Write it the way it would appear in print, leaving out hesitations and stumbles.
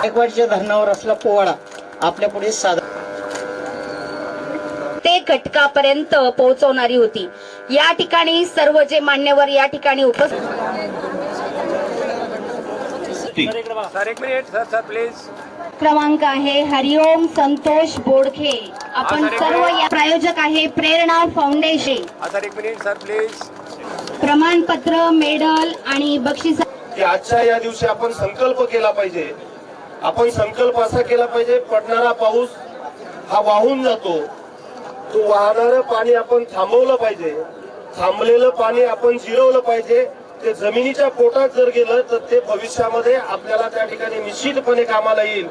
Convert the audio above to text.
गायकवाडच्या धरणावर असला पोवाडा आपल्या पुढे सादर ते घटकापर्यंत पोहोचवणारी होती। या ठिकाणी सर्व जे मान्यवर या ठिकाणी उपस्थित क्रमांक आहे हरिओम संतोष बोडखे। आपण सर्व या प्रायोजक आहे प्रेरणा फाउंडेशन। प्रमाणपत्र मेडल आणि बक्षीस आजच्या या दिवशी आपण संकल्प केला पाहिजे। आपण संकल्प असा केला पाहिजे, पडणारा पाऊस हा वाहून जातो, तो वाहणारं पाणी आपण थांबवलं पाहिजे, थांबलेलं पाणी आपण जिरवलं पाहिजे। ते जमिनीच्या पोटात जर गेलं तर ते भविष्यामध्ये आपल्याला त्या ठिकाणी निश्चितपणे कामाला येईल।